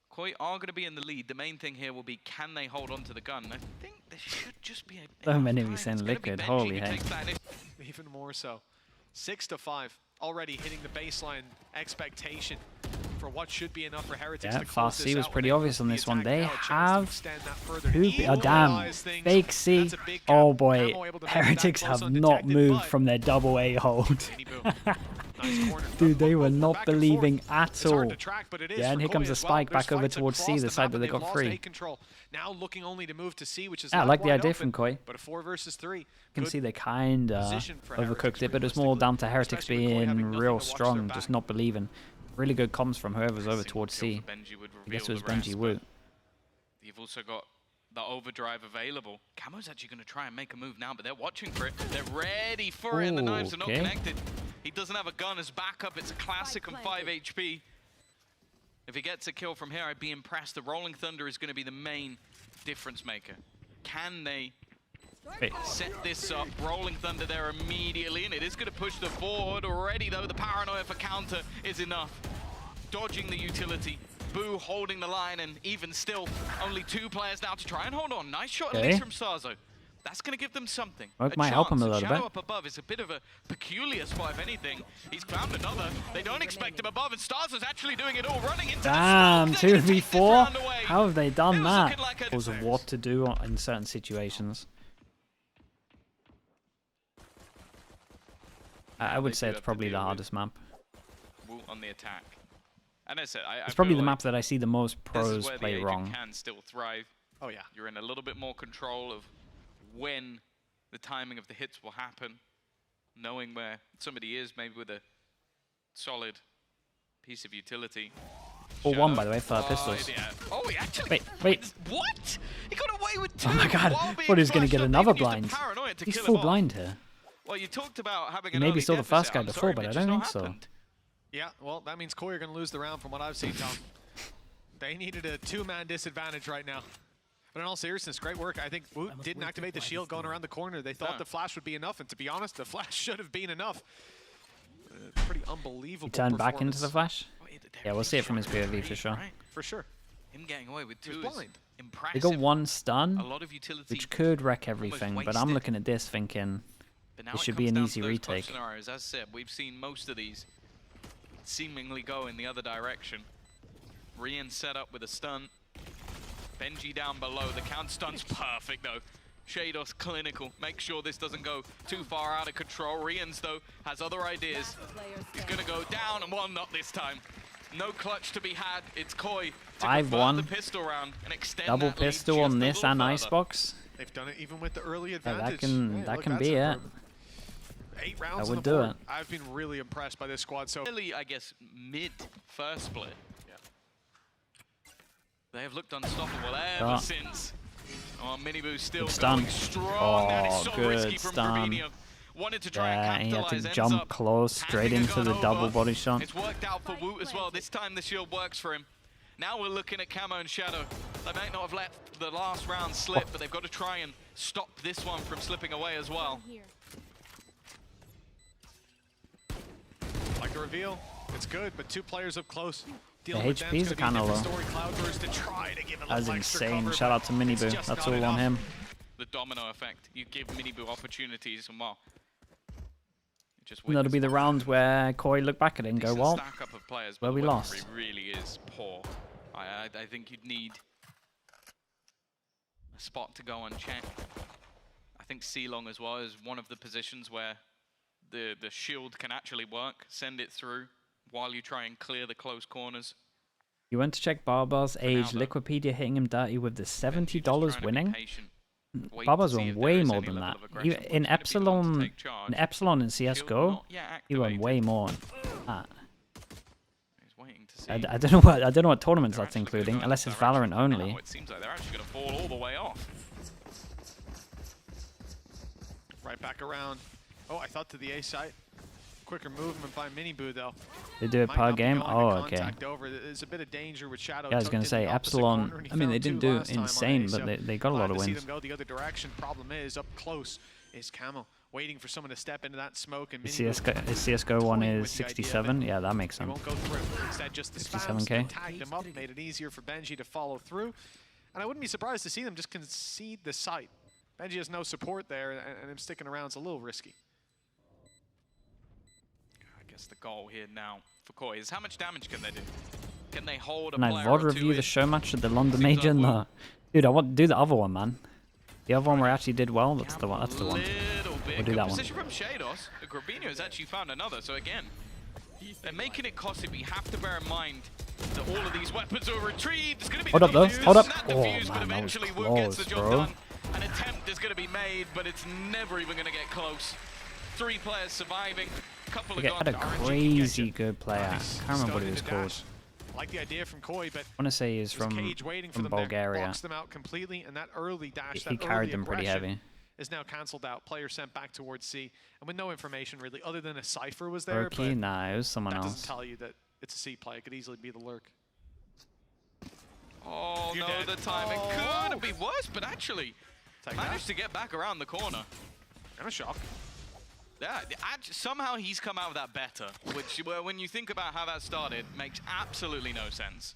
Speaker 3: Koi are going to be in the lead. The main thing here will be, can they hold on to the gun? I think there should just be a...
Speaker 2: So many of
Speaker 3: enough
Speaker 2: you
Speaker 3: time.
Speaker 2: saying
Speaker 3: It's gonna be
Speaker 2: liquid,
Speaker 3: Benji
Speaker 2: holy
Speaker 3: who
Speaker 2: heck.
Speaker 3: takes that initiative.
Speaker 1: Even more so. 6-5. Already hitting the baseline expectation for what should be enough for Heretics
Speaker 2: Yeah,
Speaker 1: to close
Speaker 2: fast
Speaker 1: this
Speaker 2: C was
Speaker 1: out
Speaker 2: pretty
Speaker 1: when
Speaker 2: obvious on
Speaker 1: the
Speaker 2: this one.
Speaker 1: attack
Speaker 2: They
Speaker 1: now a chance to
Speaker 2: have
Speaker 1: extend that further.
Speaker 2: Oh damn,
Speaker 1: Equalize things.
Speaker 2: fake C.
Speaker 1: That's a big gap.
Speaker 2: Oh boy,
Speaker 1: Camo able to make
Speaker 2: Heretics
Speaker 1: that close
Speaker 2: have not
Speaker 1: undetected,
Speaker 2: moved
Speaker 1: but
Speaker 2: from their double A hold.
Speaker 1: Miniboo. Nice corner.
Speaker 2: Dude, they were
Speaker 1: Back
Speaker 2: not
Speaker 1: and
Speaker 2: believing
Speaker 1: forth.
Speaker 2: at
Speaker 1: It's hard
Speaker 2: all.
Speaker 1: to track, but it is
Speaker 2: Yeah, and
Speaker 1: for
Speaker 2: here comes
Speaker 1: Koi
Speaker 2: the
Speaker 1: as well.
Speaker 2: spike
Speaker 1: There's
Speaker 2: back over
Speaker 1: fights
Speaker 2: towards C,
Speaker 1: across
Speaker 2: the side
Speaker 1: map,
Speaker 2: that
Speaker 1: and
Speaker 2: they
Speaker 1: they've
Speaker 2: got
Speaker 1: lost
Speaker 2: free.
Speaker 1: A control. Now looking only to move to C, which is
Speaker 2: Yeah, I
Speaker 1: left
Speaker 2: like the
Speaker 1: wide
Speaker 2: idea
Speaker 1: open,
Speaker 2: from Koi.
Speaker 1: but a 4 versus 3.
Speaker 2: You can
Speaker 1: Good
Speaker 2: see they kind of
Speaker 1: position for
Speaker 2: overcooked
Speaker 1: Heretics,
Speaker 2: it, but it was more down to Heretics
Speaker 1: especially with Koi having
Speaker 2: being
Speaker 1: nothing
Speaker 2: real
Speaker 1: to watch their
Speaker 2: strong,
Speaker 1: back.
Speaker 2: just not believing. Really good comms from whoever's over
Speaker 3: Single
Speaker 2: towards
Speaker 3: kill
Speaker 2: C.
Speaker 3: for Benji would
Speaker 2: I guess it
Speaker 3: reveal
Speaker 2: was
Speaker 3: the rest,
Speaker 2: Benji
Speaker 3: but
Speaker 2: Wu.
Speaker 3: You've also got the overdrive available. Camo's actually going to try and make a move now, but they're watching for it. They're ready for it, and the
Speaker 2: Ooh,
Speaker 3: knives are not
Speaker 2: okay.
Speaker 3: connected. He doesn't have a gun as backup. It's a classic on 5 HP. If he gets a kill from here, I'd be impressed. The Rolling Thunder is going to be the main difference maker. Can they
Speaker 2: Wait,
Speaker 3: set this up? Rolling Thunder there immediately, and it is going to push the forward already, though. The paranoia for counter is enough. Dodging the utility. Boo holding the line, and even still, only 2 players now to try and hold on. Nice shot at
Speaker 2: Okay.
Speaker 3: least from Starzo. That's going to give them something.
Speaker 2: Oak might help him a
Speaker 3: chance.
Speaker 2: little
Speaker 3: Shadow
Speaker 2: bit.
Speaker 3: up above is a bit of a peculiar spot, if anything. He's found another. They don't expect him above, and Starzo's actually doing it all, running into
Speaker 2: damn,
Speaker 3: the smoke. They're gonna take this
Speaker 2: 2v4?
Speaker 3: round away.
Speaker 2: How have they
Speaker 3: It
Speaker 2: done
Speaker 3: was
Speaker 2: that?
Speaker 3: looking like a-
Speaker 2: Was what to do in certain situations. I would
Speaker 3: they
Speaker 2: say
Speaker 3: do
Speaker 2: it's
Speaker 3: have to
Speaker 2: probably the
Speaker 3: deal with
Speaker 2: hardest map.
Speaker 3: Wu on the attack. And I said, I
Speaker 2: It's probably
Speaker 3: feel
Speaker 2: the
Speaker 3: like
Speaker 2: map that I see the most
Speaker 3: this is
Speaker 2: pros
Speaker 3: where the
Speaker 2: play
Speaker 3: agent
Speaker 2: wrong.
Speaker 3: can still thrive.
Speaker 1: Oh yeah.
Speaker 3: You're in a little bit more control of when the timing of the hits will happen, knowing where somebody is, maybe with a solid piece of utility.
Speaker 2: 4-1,
Speaker 3: Shadow.
Speaker 2: by the way, for pistols.
Speaker 3: Yeah. Oh, he actually...
Speaker 2: Wait.
Speaker 3: What? He got away with 2.
Speaker 2: Oh my god,
Speaker 3: while
Speaker 2: I
Speaker 3: being
Speaker 2: thought he was going to
Speaker 3: flashed
Speaker 2: get
Speaker 3: up.
Speaker 2: another
Speaker 3: Even used
Speaker 2: blind.
Speaker 3: the paranoia to
Speaker 2: He's
Speaker 3: kill him
Speaker 2: full
Speaker 3: off.
Speaker 2: blind here.
Speaker 3: Well, you talked about having
Speaker 2: He
Speaker 3: an
Speaker 2: maybe
Speaker 3: early
Speaker 2: saw the first
Speaker 3: deficit.
Speaker 2: guy
Speaker 3: I'm
Speaker 2: before,
Speaker 3: sorry,
Speaker 2: but I
Speaker 3: it
Speaker 2: don't
Speaker 3: just
Speaker 2: think
Speaker 3: not
Speaker 2: so.
Speaker 3: happened.
Speaker 1: Yeah, well, that means Koi are going to lose the round from what I've seen, Tom. They needed a 2-man disadvantage right now. But in all seriousness, great work. I think Woot didn't activate the shield going around the corner. They thought
Speaker 3: No.
Speaker 1: the flash would be enough, and to be honest, the flash should have been enough. Pretty unbelievable
Speaker 2: He turned back into
Speaker 1: performance.
Speaker 2: the flash.
Speaker 3: Oh,
Speaker 2: Yeah, we'll see it from his POV for
Speaker 3: Great,
Speaker 2: sure.
Speaker 3: right?
Speaker 1: For sure.
Speaker 3: Him getting away with
Speaker 1: He was
Speaker 3: 2 is
Speaker 1: blind.
Speaker 3: impressive.
Speaker 2: They got 1
Speaker 3: A
Speaker 2: stun,
Speaker 3: lot of utility.
Speaker 2: which could wreck everything, but I'm
Speaker 3: wasted.
Speaker 2: looking at this thinking,
Speaker 3: But now
Speaker 2: It
Speaker 3: it
Speaker 2: should
Speaker 3: comes
Speaker 2: be an
Speaker 3: down
Speaker 2: easy
Speaker 3: to those close
Speaker 2: retake.
Speaker 3: Scenarios. As said, we've seen most of these seemingly go in the other direction. Rian set up with a stun. Benji down below. The count stun's perfect though. Shados clinical. Make sure this doesn't go too far out of control. Rian's though has other ideas. He's gonna go down, and well, not this time. No clutch to be had. It's Koi to convert
Speaker 2: 5-1.
Speaker 3: the pistol round and extend
Speaker 2: double
Speaker 3: that lead
Speaker 2: pistol
Speaker 3: just
Speaker 2: on
Speaker 3: a
Speaker 2: this
Speaker 3: little
Speaker 2: and
Speaker 3: further.
Speaker 2: Icebox.
Speaker 1: They've done it even with the early
Speaker 2: Yeah,
Speaker 1: advantage.
Speaker 2: that
Speaker 1: Look,
Speaker 2: can
Speaker 1: that's
Speaker 2: be it.
Speaker 1: improvement. 8 rounds
Speaker 2: That
Speaker 1: on
Speaker 2: would
Speaker 1: the
Speaker 2: do
Speaker 1: board.
Speaker 2: it.
Speaker 1: I've been really impressed by this squad so
Speaker 3: Really, I guess, mid-first split.
Speaker 1: Yeah.
Speaker 3: They have looked unstoppable ever since. Oh, Miniboo's still
Speaker 2: Good
Speaker 3: going
Speaker 2: stun.
Speaker 3: strong. That is
Speaker 2: Oh,
Speaker 3: so
Speaker 2: good
Speaker 3: risky from
Speaker 2: stun.
Speaker 3: Gravino. Wanted to try
Speaker 2: Yeah,
Speaker 3: and
Speaker 2: he had
Speaker 3: capitalize.
Speaker 2: to
Speaker 3: ends
Speaker 2: jump
Speaker 3: up
Speaker 2: close straight
Speaker 3: handing a
Speaker 2: into the
Speaker 3: gun
Speaker 2: double
Speaker 3: over.
Speaker 2: body shot.
Speaker 3: It's worked out for Woot as well. This time the shield works for him. Now we're looking at Camo and Shadow. They might not have let the last round slip, but they've got to try and stop this one from slipping away as well.
Speaker 1: like the reveal. It's good, but 2 players up close.
Speaker 2: The
Speaker 1: Dealing with
Speaker 2: HPs are kind of low.
Speaker 1: Cloudburst to try to give a
Speaker 2: That's
Speaker 1: little extra
Speaker 2: insane.
Speaker 1: cover,
Speaker 2: Shout out to
Speaker 1: but it's
Speaker 2: Miniboo.
Speaker 1: just
Speaker 2: That's
Speaker 1: not
Speaker 2: all on
Speaker 1: enough.
Speaker 2: him.
Speaker 3: The domino effect. You give Miniboo opportunities and well, it just
Speaker 2: And that'll be the round where Koi look back at it and go, well,
Speaker 3: stack up of players,
Speaker 2: where
Speaker 3: but
Speaker 2: we
Speaker 3: the
Speaker 2: lost.
Speaker 3: weaponry really is poor. I think you'd need a spot to go unchecked. I think C-Long as well is one of the positions where the shield can actually work. Send it through while you try and clear the close corners.
Speaker 2: You went to check Barbar's age.
Speaker 3: though.
Speaker 2: Liquipedia hitting him dirty with the $70
Speaker 3: Trying to be
Speaker 2: winning.
Speaker 3: patient, wait
Speaker 2: Barbar's
Speaker 3: to see
Speaker 2: won
Speaker 3: if
Speaker 2: way
Speaker 3: there is
Speaker 2: more
Speaker 3: any
Speaker 2: than
Speaker 3: level
Speaker 2: that.
Speaker 3: of aggression.
Speaker 2: In
Speaker 3: Wood's gonna be the one to
Speaker 2: Epsilon,
Speaker 3: take charge.
Speaker 2: in Epsilon and
Speaker 3: Shield
Speaker 2: CS:GO,
Speaker 3: not yet
Speaker 2: he won
Speaker 3: activated.
Speaker 2: way more. Ah,
Speaker 3: He's waiting to see.
Speaker 2: I don't know what tournaments
Speaker 3: They're
Speaker 2: that's
Speaker 3: actually gonna
Speaker 2: including,
Speaker 3: go in
Speaker 2: unless
Speaker 3: this
Speaker 2: it's
Speaker 3: direction.
Speaker 2: Valorant only.
Speaker 3: Now it seems like they're actually going to fall all the way off.
Speaker 1: Right back around. Oh, I thought to the A site. Quicker movement by Miniboo though.
Speaker 2: They do it
Speaker 1: Might
Speaker 2: per
Speaker 1: not be
Speaker 2: game.
Speaker 1: going to
Speaker 2: Oh, okay.
Speaker 1: contact over. There's a bit of danger with Shadow.
Speaker 2: Yeah, I was
Speaker 1: tucked
Speaker 2: gonna
Speaker 1: in
Speaker 2: say
Speaker 1: the opposite
Speaker 2: Epsilon.
Speaker 1: corner, and he
Speaker 2: I mean, they
Speaker 1: found
Speaker 2: didn't
Speaker 1: 2
Speaker 2: do
Speaker 1: last time on
Speaker 2: insane,
Speaker 1: A,
Speaker 2: but
Speaker 1: so
Speaker 2: they got a lot
Speaker 1: glad
Speaker 2: of
Speaker 1: to see
Speaker 2: wins.
Speaker 1: them go the other direction. Problem is, up close is Camo, waiting for someone to step into that smoke. And
Speaker 2: The
Speaker 1: Miniboo
Speaker 2: CS:GO one
Speaker 1: toying
Speaker 2: is
Speaker 1: with the idea of it.
Speaker 2: 67. Yeah, that makes
Speaker 1: He
Speaker 2: sense.
Speaker 1: won't go through. Instead, just the spams
Speaker 2: 67K.
Speaker 1: tagged him up, made it easier for Benji to follow through. And I wouldn't be surprised to see them just concede the site. Benji has no support there, and him sticking around is a little risky.
Speaker 3: I guess the goal here now for Koi is how much damage can they do? Can they hold a
Speaker 2: Can I
Speaker 3: player
Speaker 2: VOD
Speaker 3: or two
Speaker 2: review the
Speaker 3: in?
Speaker 2: show match at the London
Speaker 3: Seems
Speaker 2: Major?
Speaker 3: like
Speaker 2: No. Dude, I want to do the other one, man. The other one where I actually did well. That's the one. That's the one.
Speaker 3: Little bit.
Speaker 2: We'll do
Speaker 3: Good
Speaker 2: that one.
Speaker 3: position from Shados. Grabino has actually found another. So again, they're making it costly, but you have to bear in mind that all of these weapons are retrieved. It's going to be
Speaker 2: Hold
Speaker 3: the
Speaker 2: up, though.
Speaker 3: defuse.
Speaker 2: Hold up.
Speaker 3: That
Speaker 2: Oh,
Speaker 3: defuse, but
Speaker 2: man, that was
Speaker 3: eventually Wu gets the
Speaker 2: close,
Speaker 3: job
Speaker 2: bro.
Speaker 3: done. An attempt is going to be made, but it's never even going to get close. 3 players surviving. Couple
Speaker 2: Okay,
Speaker 3: of
Speaker 2: had a
Speaker 3: guns.
Speaker 2: crazy good player.
Speaker 1: Nice.
Speaker 2: Can't remember what he
Speaker 1: Started
Speaker 2: was
Speaker 1: to
Speaker 2: called.
Speaker 1: dash. I like the idea from Koi, but
Speaker 2: I want to say he's
Speaker 1: there's Cage waiting for
Speaker 2: from
Speaker 1: them there,
Speaker 2: Bulgaria.
Speaker 1: blocks them out completely, and that early dash,
Speaker 2: He
Speaker 1: that
Speaker 2: carried
Speaker 1: early
Speaker 2: them pretty
Speaker 1: aggression
Speaker 2: heavy.
Speaker 1: is now cancelled out. Player sent back towards C, and with no information really, other than a cipher was there,
Speaker 2: Rookie?
Speaker 1: but
Speaker 2: Nah, it was someone
Speaker 1: that
Speaker 2: else.
Speaker 1: doesn't tell you that it's a C play. It could easily be the lurk.
Speaker 3: Oh
Speaker 1: You're
Speaker 3: no,
Speaker 1: dead.
Speaker 3: the timing
Speaker 1: Oh.
Speaker 3: could be worse, but actually
Speaker 1: Take
Speaker 3: managed
Speaker 1: that.
Speaker 3: to get back around the corner.
Speaker 1: And a shock.
Speaker 3: Yeah, somehow he's come out of that better, which when you think about how that started, makes absolutely no sense.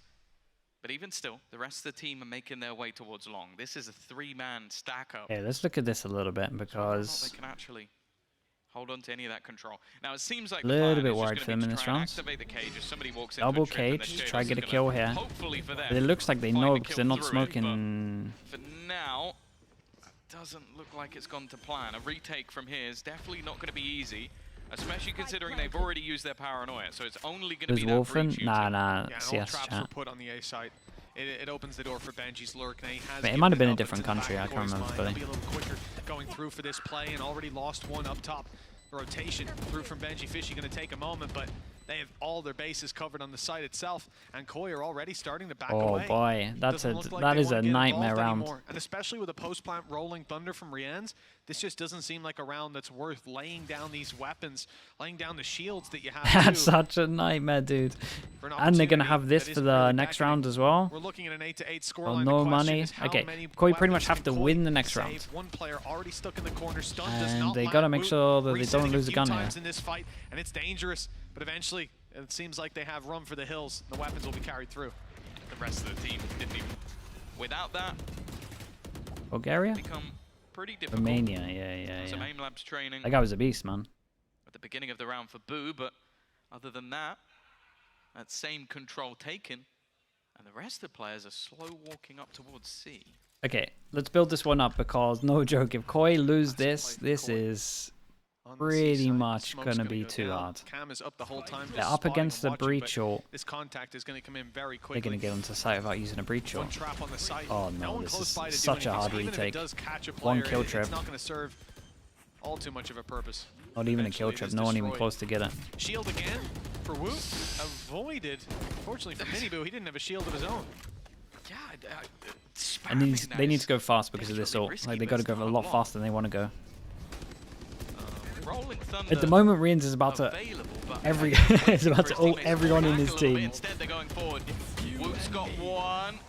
Speaker 3: But even still, the rest of the team are making their way towards long. This is a 3-man stack up.
Speaker 2: Okay, let's look at this a little bit
Speaker 3: They
Speaker 2: because
Speaker 3: can actually hold on to any of that control. Now it seems like
Speaker 2: Little
Speaker 3: the plan
Speaker 2: bit
Speaker 3: is just
Speaker 2: worried
Speaker 3: gonna
Speaker 2: for them
Speaker 3: be
Speaker 2: in
Speaker 3: to
Speaker 2: this
Speaker 3: try and
Speaker 2: round.
Speaker 3: activate the cage if somebody walks into
Speaker 2: double
Speaker 3: a trip and
Speaker 2: cage,
Speaker 3: then
Speaker 2: try
Speaker 3: Shados
Speaker 2: get a
Speaker 3: is
Speaker 2: kill
Speaker 3: gonna,
Speaker 2: here.
Speaker 3: hopefully for them,
Speaker 2: But it looks like they
Speaker 3: find
Speaker 2: know
Speaker 3: the
Speaker 2: because
Speaker 3: kill
Speaker 2: they're not
Speaker 3: through it,
Speaker 2: smoking.
Speaker 3: but for now, it doesn't look like it's gone to plan. A retake from here is definitely not going to be easy, especially considering they've already used their paranoia. So it's only going to
Speaker 2: Who's
Speaker 3: be that
Speaker 2: Wolfen?
Speaker 3: breach
Speaker 2: Nah,
Speaker 3: using.
Speaker 2: nah.
Speaker 1: Yeah, and all
Speaker 2: CS
Speaker 1: traps were
Speaker 2: chat.
Speaker 1: put on the A site. It opens the door for Benji's lurk. Now he has
Speaker 2: Wait, it
Speaker 1: given
Speaker 2: might have been a
Speaker 1: up
Speaker 2: different
Speaker 1: into the
Speaker 2: country,
Speaker 1: back
Speaker 2: I
Speaker 1: of
Speaker 2: can't
Speaker 1: Koi's
Speaker 2: remember
Speaker 1: mind.
Speaker 2: fully.
Speaker 1: They'll be a little quicker going through for this play, and already lost one up top. The rotation through from Benji Fishy going to take a moment, but they have all their bases covered on the site itself, and Koi are already starting to back
Speaker 2: Oh
Speaker 1: away.
Speaker 2: boy,
Speaker 1: Doesn't look like
Speaker 2: that
Speaker 1: they
Speaker 2: is a
Speaker 1: wanna get
Speaker 2: nightmare
Speaker 1: involved
Speaker 2: round.
Speaker 1: anymore. And especially with a post-plant rolling thunder from Rien's, this just doesn't seem like a round that's worth laying down these weapons, laying down the shields that you have.
Speaker 2: That's
Speaker 1: too,
Speaker 2: such a nightmare, dude.
Speaker 1: for an
Speaker 2: And they're gonna
Speaker 1: opportunity
Speaker 2: have this
Speaker 1: that
Speaker 2: for
Speaker 1: isn't
Speaker 2: the
Speaker 1: really
Speaker 2: next
Speaker 1: beckoning.
Speaker 2: round as well.
Speaker 1: We're looking at an 8-8 scoreline.
Speaker 2: Well,
Speaker 1: The
Speaker 2: no
Speaker 1: question
Speaker 2: money.
Speaker 1: is how
Speaker 2: Okay,
Speaker 1: many
Speaker 2: Koi pretty
Speaker 1: weapons
Speaker 2: much have
Speaker 1: can
Speaker 2: to
Speaker 1: Koi
Speaker 2: win the next
Speaker 1: save?
Speaker 2: round.
Speaker 1: One player already stuck in the corner. Stun does
Speaker 2: And
Speaker 1: not
Speaker 2: they
Speaker 1: land.
Speaker 2: gotta make
Speaker 1: Woot
Speaker 2: sure that they
Speaker 1: resetting
Speaker 2: don't lose a
Speaker 1: few
Speaker 2: gun here.
Speaker 1: times in this fight, and it's dangerous. But eventually, it seems like they have room for the hills. The weapons will be carried through.
Speaker 3: The rest of the team didn't even. Without that,
Speaker 2: Bulgaria?
Speaker 3: become pretty difficult.
Speaker 2: Romania, yeah.
Speaker 3: Some aim labs training
Speaker 2: That guy was a beast, man.
Speaker 3: at the beginning of the round for Boo, but other than that, that same control taken, and the rest of the players are slow walking up towards C.
Speaker 2: Okay, let's build this one up because no joke, if Koi lose
Speaker 1: That's
Speaker 2: this,
Speaker 1: quite
Speaker 2: this
Speaker 1: Koi.
Speaker 2: is
Speaker 1: on the
Speaker 2: pretty
Speaker 1: C side.
Speaker 2: much
Speaker 1: Smoke's
Speaker 2: gonna be
Speaker 1: go
Speaker 2: too
Speaker 1: down.
Speaker 2: hard.
Speaker 1: Cam is up the whole time.
Speaker 2: They're
Speaker 1: just
Speaker 2: up
Speaker 1: spotting
Speaker 2: against the
Speaker 1: and watching,
Speaker 2: breach
Speaker 1: but
Speaker 2: ult.
Speaker 1: this contact is going to come in very
Speaker 2: They're
Speaker 1: quickly.
Speaker 2: gonna get onto site without using a breach
Speaker 1: One
Speaker 2: ult.
Speaker 1: trap on the site.
Speaker 2: Oh no,
Speaker 1: one
Speaker 2: this
Speaker 1: close
Speaker 2: is
Speaker 1: by to do
Speaker 2: such a
Speaker 1: anything.
Speaker 2: hard
Speaker 1: So even if it
Speaker 2: retake.
Speaker 1: does catch a
Speaker 2: One
Speaker 1: player,
Speaker 2: kill
Speaker 1: it's
Speaker 2: trip.
Speaker 1: not going to serve all too much of a purpose.
Speaker 2: Not even a kill
Speaker 1: Eventually, it
Speaker 2: trip.
Speaker 1: is
Speaker 2: No one even
Speaker 1: destroyed.
Speaker 2: close to get it.
Speaker 1: Shield again for Wu. Avoided. Fortunately for Miniboo, he didn't have a shield of his own.
Speaker 3: Yeah,
Speaker 2: And
Speaker 3: spamming
Speaker 2: they need
Speaker 3: that
Speaker 2: to go fast because of this
Speaker 3: desperately
Speaker 2: ult.
Speaker 3: risky,
Speaker 2: Like they
Speaker 3: but
Speaker 2: got to
Speaker 3: it's
Speaker 2: go
Speaker 3: not
Speaker 2: a
Speaker 3: a
Speaker 2: lot
Speaker 3: lot.
Speaker 2: faster than they want to go.
Speaker 3: Rolling Thunder
Speaker 2: At the moment, Rian's is about to
Speaker 3: available, but
Speaker 2: is about to ult
Speaker 3: teammates
Speaker 2: everyone in
Speaker 3: back
Speaker 2: his
Speaker 3: a little bit.
Speaker 2: team.
Speaker 3: Instead, they're going forward. Woot's got one.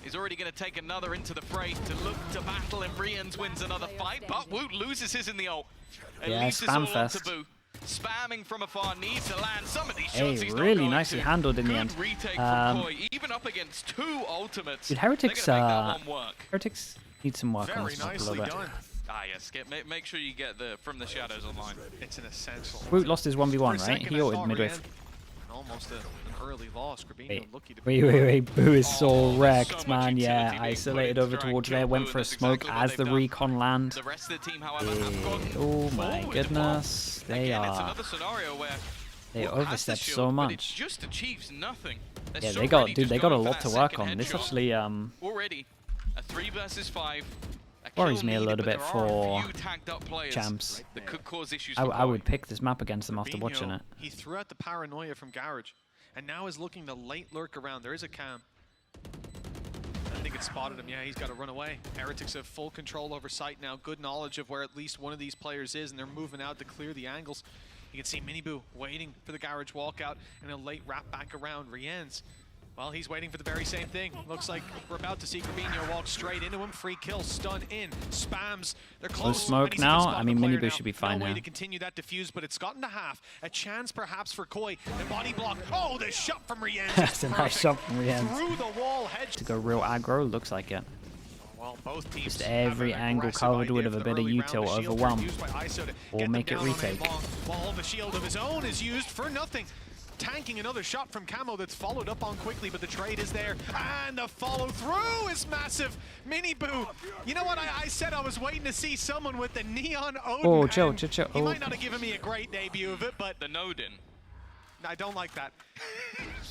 Speaker 3: He's already going to take another into the fray to look to battle, and Rians wins another fight, but Woot loses his in the ult.
Speaker 2: Yeah,
Speaker 3: Leaves this
Speaker 2: spam
Speaker 3: all
Speaker 2: fest.
Speaker 3: onto Boo. Spamming from afar, needs to land some of these
Speaker 2: Hey,
Speaker 3: shots. He's not
Speaker 2: really
Speaker 3: going
Speaker 2: nicely
Speaker 3: to.
Speaker 2: handled in the
Speaker 3: Good
Speaker 2: end.
Speaker 3: retake from Koi, even up against 2 ultimates.
Speaker 2: Dude, Heretics,
Speaker 3: they're gonna make that one work.
Speaker 2: Heretics need some work on
Speaker 1: Very
Speaker 2: this map a
Speaker 1: nicely
Speaker 2: little bit.
Speaker 1: done.
Speaker 3: Ah, yes, make sure you get the from the shadows online.
Speaker 1: It's an essential.
Speaker 2: Woot lost his 1v1,
Speaker 1: For a
Speaker 2: right?
Speaker 1: second,
Speaker 2: He
Speaker 1: I
Speaker 2: ulted
Speaker 1: thought
Speaker 2: midway.
Speaker 1: Rian- Almost an early loss. Grabino lucky to
Speaker 2: Wait. Boo is so
Speaker 3: Oh, there's
Speaker 2: wrecked,
Speaker 3: so much
Speaker 2: man.
Speaker 3: utility
Speaker 2: Yeah,
Speaker 3: being
Speaker 2: isolated
Speaker 3: put
Speaker 2: over
Speaker 3: into try
Speaker 2: towards
Speaker 3: and
Speaker 2: there.
Speaker 3: kill
Speaker 2: Went
Speaker 3: Boo,
Speaker 2: for a
Speaker 3: and that's
Speaker 2: smoke
Speaker 3: exactly what
Speaker 2: as
Speaker 3: they've
Speaker 2: the
Speaker 3: done.
Speaker 2: recon land.
Speaker 3: The rest of the team, however, have gone
Speaker 2: Oh my
Speaker 3: forward. Well,
Speaker 2: goodness. They
Speaker 3: again, it's
Speaker 2: are.
Speaker 3: another scenario where
Speaker 2: They
Speaker 3: Woot has the
Speaker 2: overstepped
Speaker 3: shield,
Speaker 2: so
Speaker 3: but it
Speaker 2: much.
Speaker 3: just achieves nothing. They're
Speaker 2: Yeah,
Speaker 3: so
Speaker 2: they got,
Speaker 3: ready
Speaker 2: dude,
Speaker 3: just
Speaker 2: they got a
Speaker 3: going for
Speaker 2: lot
Speaker 3: that
Speaker 2: to work
Speaker 3: second
Speaker 2: on. This
Speaker 3: headshot.
Speaker 2: actually,
Speaker 3: Already a 3 versus 5.
Speaker 2: worries me a little bit for
Speaker 3: players
Speaker 2: champs.
Speaker 3: that could cause issues.
Speaker 2: I would pick this map against them after
Speaker 1: Rubinho,
Speaker 2: watching it.
Speaker 1: He threw out the paranoia from Garage, and now is looking to late lurk around. There is a cam. I think it spotted him. Yeah, he's got to run away. Heretics have full control over site now. Good knowledge of where at least one of these players is, and they're moving out to clear the angles. You can see Miniboo waiting for the Garage walkout, and a late wrap back around Rienz. Well, he's waiting for the very same thing. Looks like we're about to see Grabino walk straight into him. Free kill, stun in, spams. They're close.
Speaker 2: smoke
Speaker 1: and he's even
Speaker 2: now.
Speaker 1: spotted
Speaker 2: I mean,
Speaker 1: the player
Speaker 2: Miniboo
Speaker 1: now.
Speaker 2: should be fine
Speaker 1: No way
Speaker 2: now.
Speaker 1: to continue that diffuse, but it's gotten to half. A chance perhaps for Koi. The body block. Oh, the shot from Rienz.
Speaker 2: That's a nice shot from Rienz.
Speaker 1: Through the wall hedge.
Speaker 2: To go real aggro, looks like it.
Speaker 1: Well, both teams
Speaker 2: Just
Speaker 1: have
Speaker 2: every
Speaker 1: an
Speaker 2: angle
Speaker 1: aggressive
Speaker 2: covered
Speaker 1: idea
Speaker 2: with
Speaker 1: for
Speaker 2: a
Speaker 1: the
Speaker 2: bit of
Speaker 1: early round.
Speaker 2: util
Speaker 1: The shield
Speaker 2: overwhelm.
Speaker 1: used by ISO to
Speaker 2: Or
Speaker 1: get them
Speaker 2: make it
Speaker 1: down on a
Speaker 2: retake.
Speaker 1: long, while the shield of his own is used for nothing. Tanking another shot from Camo that's followed up on quickly, but the trade is there. And the follow through is massive. Miniboo. You know what? I said I was waiting to see someone with the neon Odin.
Speaker 2: Oh, chill.
Speaker 1: and He
Speaker 2: Oh.
Speaker 1: might not have given me a great debut of it, but
Speaker 3: The Nodin.
Speaker 1: I don't like that.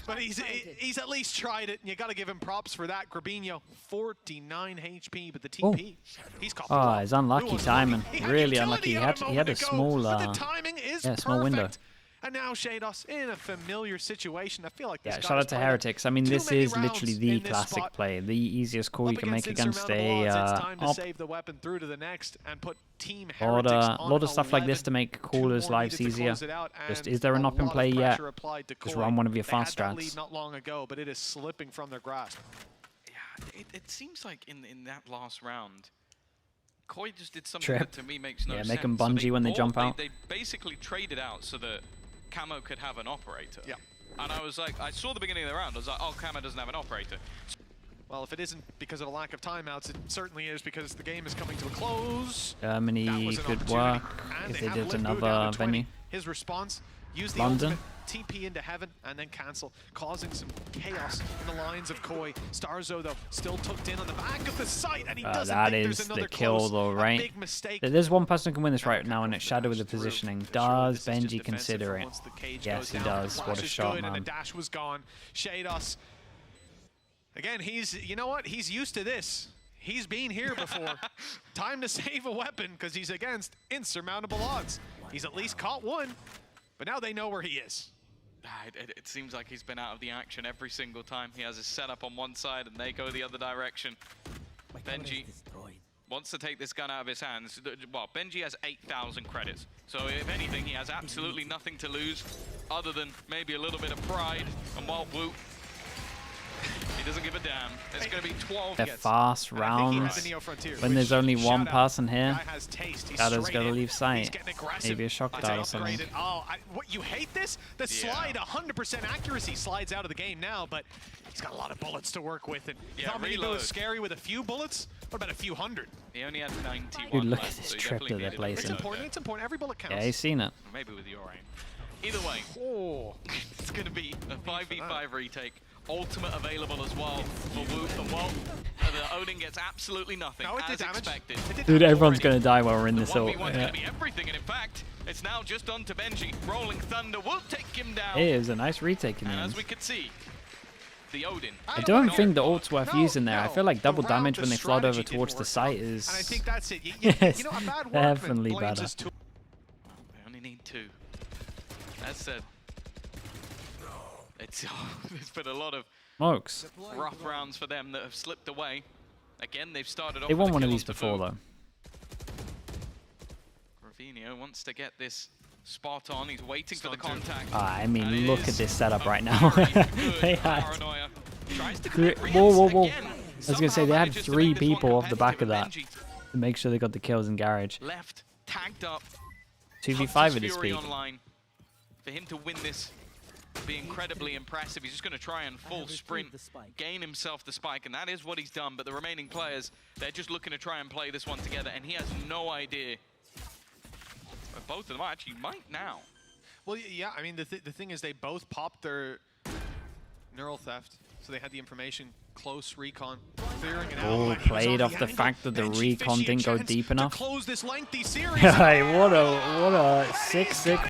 Speaker 1: But he's at least tried it, and you got to give him props for that. Grabino, 49 HP, but the TP, he's caught.
Speaker 2: Oh, it's unlucky timing.
Speaker 1: He had
Speaker 2: Really
Speaker 1: utility
Speaker 2: unlucky. He
Speaker 1: on
Speaker 2: had
Speaker 1: him
Speaker 2: he had a
Speaker 1: moment ago,
Speaker 2: small
Speaker 1: but the timing is
Speaker 2: small window.
Speaker 1: perfect. And now Shados in a familiar situation. I feel like this
Speaker 2: Yeah,
Speaker 1: guy
Speaker 2: shout
Speaker 1: has
Speaker 2: out to
Speaker 1: played
Speaker 2: Heretics. I mean,
Speaker 1: too
Speaker 2: this
Speaker 1: many
Speaker 2: is literally
Speaker 1: rounds
Speaker 2: the
Speaker 1: in this
Speaker 2: classic
Speaker 1: spot.
Speaker 2: play, the easiest call you
Speaker 1: Up
Speaker 2: can make against
Speaker 1: insurmountable
Speaker 2: a
Speaker 1: odds, it's time to
Speaker 2: op.
Speaker 1: save the weapon through to the next and put Team
Speaker 2: A lot
Speaker 1: Heretics on
Speaker 2: of stuff like this
Speaker 1: 11.
Speaker 2: to make
Speaker 1: 2
Speaker 2: callers'
Speaker 1: more
Speaker 2: lives
Speaker 1: needed to
Speaker 2: easier.
Speaker 1: close it out,
Speaker 2: Just,
Speaker 1: and
Speaker 2: is there an
Speaker 1: a
Speaker 2: op in
Speaker 1: lot of
Speaker 2: play yet?
Speaker 1: pressure applied to
Speaker 2: Just
Speaker 1: Koi.
Speaker 2: run one of your
Speaker 1: They had
Speaker 2: fast
Speaker 1: that lead
Speaker 2: strats.
Speaker 1: not long ago, but it is slipping from their grasp.
Speaker 3: Yeah, it seems like in that last round, Koi just did something
Speaker 2: Trip.
Speaker 3: that to me makes no
Speaker 2: Yeah,
Speaker 3: sense.
Speaker 2: make 'em
Speaker 3: So
Speaker 2: bungee when they
Speaker 3: bought-
Speaker 2: jump out.
Speaker 3: They basically traded out so that Camo could have an operator.
Speaker 1: Yeah.
Speaker 3: And I was like, I saw the beginning of the round. I was like, oh, Camo doesn't have an operator.
Speaker 1: Well, if it isn't because of a lack of timeouts, it certainly is because the game is coming to a close. That
Speaker 2: Germany
Speaker 1: was an
Speaker 2: could
Speaker 1: opportunity.
Speaker 2: work
Speaker 1: And
Speaker 2: if
Speaker 1: they
Speaker 2: they
Speaker 1: have
Speaker 2: did
Speaker 1: Limbo
Speaker 2: another
Speaker 1: down to 20.
Speaker 2: venue.
Speaker 1: His response, use the
Speaker 2: London.
Speaker 1: ultimate, TP into heaven, and then cancel, causing some chaos in the lines of Koi. Starzo, though, still tucked in on the back of the site, and he doesn't
Speaker 2: That
Speaker 1: think
Speaker 2: is
Speaker 1: there's
Speaker 2: the
Speaker 1: another
Speaker 2: kill,
Speaker 1: close.
Speaker 2: though,
Speaker 1: A
Speaker 2: right?
Speaker 1: big mistake.
Speaker 2: There's one person who can win this right now, and it's Shadow with the
Speaker 1: Through.
Speaker 2: positioning.
Speaker 1: Surely
Speaker 2: Does
Speaker 1: this is just
Speaker 2: Benji
Speaker 1: defensive
Speaker 2: consider
Speaker 1: for
Speaker 2: it?
Speaker 1: once the cage
Speaker 2: Yes,
Speaker 1: goes
Speaker 2: he
Speaker 1: down.
Speaker 2: does.
Speaker 1: The
Speaker 2: What a
Speaker 1: flash is
Speaker 2: shot,
Speaker 1: good, and
Speaker 2: man.
Speaker 1: the dash was gone. Shados. Again, you know what? He's used to this. He's been here before. Time to save a weapon because he's against insurmountable odds. He's at least caught one, but now they know where he is.
Speaker 3: It seems like he's been out of the action every single time. He has his setup on one side and they go the other direction. Benji wants to take this gun out of his hands. Well, Benji has 8,000 credits. So if anything, he has absolutely nothing to lose other than maybe a little bit of pride. And while Woot, he doesn't give a damn. It's going to be 12
Speaker 2: They're
Speaker 3: gets.
Speaker 2: fast
Speaker 1: And I think he has
Speaker 2: rounds.
Speaker 1: the Neo Frontier,
Speaker 2: When there's
Speaker 1: which,
Speaker 2: only one
Speaker 1: shout out,
Speaker 2: person here,
Speaker 1: guy has taste. He's
Speaker 2: Shadow's
Speaker 1: straight
Speaker 2: gotta
Speaker 1: in.
Speaker 2: leave
Speaker 1: He's
Speaker 2: sight.
Speaker 1: getting aggressive.
Speaker 2: Maybe a shock
Speaker 1: That's
Speaker 2: dart or something.
Speaker 1: upgraded. Oh, what, you hate this? The slide, 100% accuracy slides out of the game now, but he's got a lot of bullets to work with. And you
Speaker 3: Yeah,
Speaker 1: thought Miniboo
Speaker 3: reload.
Speaker 1: was scary with a few bullets? What about a few hundred?
Speaker 3: He only had 91
Speaker 2: Dude, look
Speaker 3: left,
Speaker 2: at this
Speaker 3: so he
Speaker 2: trip that
Speaker 3: definitely
Speaker 2: they're
Speaker 3: needed a
Speaker 2: placing.
Speaker 1: It's
Speaker 3: reload
Speaker 1: important.
Speaker 3: there.
Speaker 1: It's important. Every bullet counts.
Speaker 2: Yeah, he's seen it.
Speaker 3: Maybe with your aim. Either way,
Speaker 1: Oh.
Speaker 3: it's going to be a 5v5 retake ultimate available as well for Wu. And well, the Odin gets absolutely nothing,
Speaker 1: No, it did
Speaker 3: as
Speaker 1: damage.
Speaker 3: expected.
Speaker 2: Dude, everyone's going to die while we're in
Speaker 3: The
Speaker 2: this ult.
Speaker 3: 1v1's going to be everything, and in fact, it's now just on to Benji. Rolling Thunder will take him down.
Speaker 2: It is a nice retake in the
Speaker 3: And
Speaker 2: end.
Speaker 3: as we could see, the Odin.
Speaker 2: I don't think the ult's worth
Speaker 1: No,
Speaker 2: using there. I
Speaker 1: no.
Speaker 2: feel like double
Speaker 1: The round,
Speaker 2: damage
Speaker 1: the
Speaker 2: when they flood over
Speaker 1: strategy
Speaker 2: towards
Speaker 1: didn't
Speaker 2: the
Speaker 1: work
Speaker 2: site
Speaker 1: out.
Speaker 2: is...
Speaker 1: And I think that's it.
Speaker 2: Yes,
Speaker 1: You know, a bad workman
Speaker 2: definitely
Speaker 1: blames
Speaker 2: better.
Speaker 1: his tool.
Speaker 3: They only need 2. As said, it's there's been a lot of
Speaker 2: Smokes.
Speaker 3: rough rounds for them that have slipped away. Again, they've started off.
Speaker 2: They
Speaker 3: with
Speaker 2: won
Speaker 3: a
Speaker 2: one of
Speaker 3: kill
Speaker 2: these
Speaker 3: onto
Speaker 2: before,
Speaker 3: Wu.
Speaker 2: though.
Speaker 3: Ravinho wants to get this spot on. He's waiting for the
Speaker 1: Stunned too.
Speaker 3: contact.
Speaker 2: I
Speaker 3: And
Speaker 2: mean,
Speaker 3: it
Speaker 2: look
Speaker 3: is
Speaker 2: at this setup
Speaker 3: a
Speaker 2: right now.
Speaker 3: very good
Speaker 2: They had...
Speaker 3: paranoia. Tries to
Speaker 2: Three,
Speaker 3: commit
Speaker 2: whoa, whoa,
Speaker 3: Rians
Speaker 2: whoa.
Speaker 3: again.
Speaker 2: I was going to say,
Speaker 3: Somehow
Speaker 2: they had
Speaker 3: manages to
Speaker 2: 3
Speaker 3: make this one
Speaker 2: people off the back of
Speaker 3: competitive,
Speaker 2: that
Speaker 3: and
Speaker 2: to make sure they got the kills in Garage.
Speaker 3: Benji left, tagged up.
Speaker 2: 2v5
Speaker 3: Hunter's
Speaker 2: at his
Speaker 3: Fury
Speaker 2: peak.
Speaker 3: online. For him to win this, be incredibly impressive. He's just going to try and full sprint, gain himself the spike, and that is what he's done. But the remaining players, they're just looking to try and play this one together, and he has no idea. But both of them actually might now.
Speaker 1: Well, yeah, I mean, the thing is they both popped their neural theft, so they had the information, close recon, clearing it out.
Speaker 2: Oh,
Speaker 1: but he was
Speaker 2: played
Speaker 1: on
Speaker 2: off the
Speaker 1: angle.
Speaker 2: fact that the
Speaker 1: Benji
Speaker 2: recon
Speaker 1: fishy a
Speaker 2: didn't go
Speaker 1: chance
Speaker 2: deep
Speaker 1: to
Speaker 2: enough.
Speaker 1: close this lengthy series.
Speaker 2: Hey, what a sick